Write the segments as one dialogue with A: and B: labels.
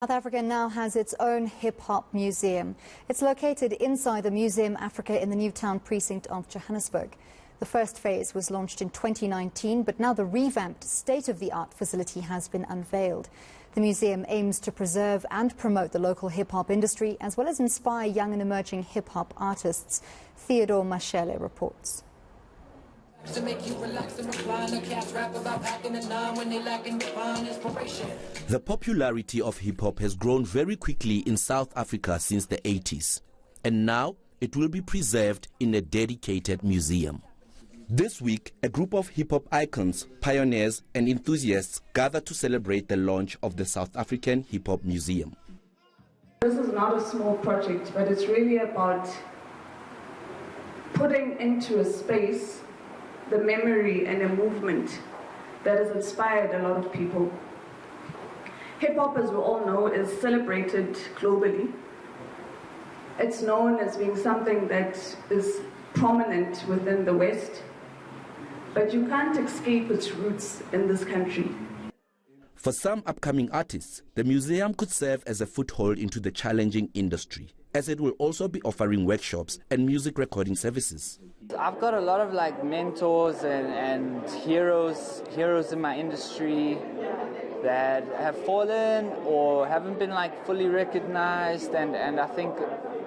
A: South Africa now has its own hip-hop museum. It's located inside the Museum Africa in the Newtown precinct of Johannesburg. The first phase was launched in 2019, but now the revamped state-of-the-art facility has been unveiled. The museum aims to preserve and promote the local hip-hop industry, as well as inspire young and emerging hip-hop artists. Theodore Mashele reports.
B: The popularity of hip-hop has grown very quickly in South Africa since the 80s, and now it will be preserved in a dedicated museum. This week, a group of hip-hop icons, pioneers and enthusiasts gathered to celebrate the launch of the South African Hip-Hop Museum.
C: This is not a small project, but it's really about putting into a space the memory and a movement that has inspired a lot of people. Hip-hop, as we all know, is celebrated globally. It's known as being something that is prominent within the West, but you can't escape its roots in this country.
B: For some upcoming artists, the museum could serve as a foothold into the challenging industry, as it will also be offering workshops and music recording services.
D: I've got a lot of mentors and heroes in my industry that have fallen or haven't been fully recognized, and I think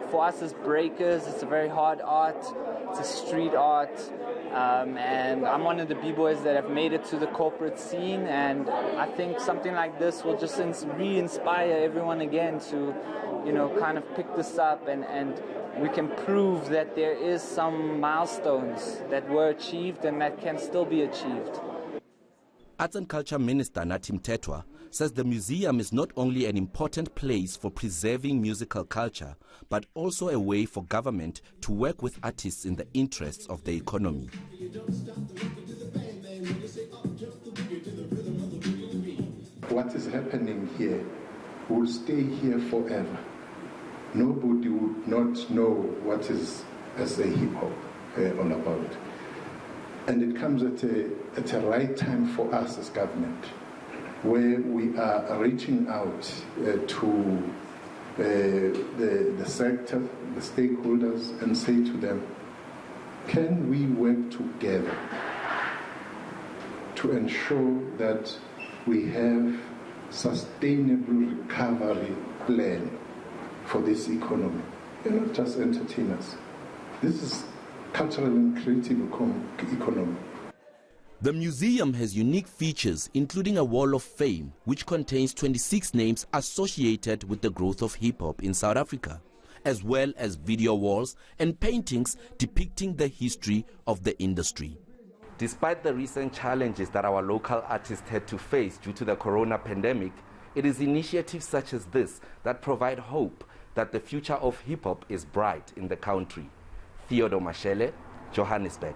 D: for us as breakers, it's a very hard art. It's a street art, and I'm one of the b-boys that have made it to the corporate scene, and I think something like this will just re-inspire everyone again to, kind of pick this up, and we can prove that there is some milestones that were achieved and that can still be achieved.
B: Arts and Culture Minister Nathi Mthethwa says the museum is not only an important place for preserving musical culture, but also a way for government to work with artists in the interests of the economy.
E: What is happening here will stay here forever. Nobody would not know what is SA hip-hop all about. And it comes at a right time for us as government, where we are reaching out to the sector, the stakeholders, and say to them, can we work together to ensure that we have sustainable recovery plan for this economy? You're not just entertainers. This is cultural and creative economy.
B: The museum has unique features, including a wall of fame, which contains 26 names associated with the growth of hip-hop in South Africa, as well as video walls and paintings depicting the history of the industry. Despite the recent challenges that our local artists had to face due to the corona pandemic, it is initiatives such as this that provide hope that the future of hip-hop is bright in the country. Theodore Mashele, Johannesburg.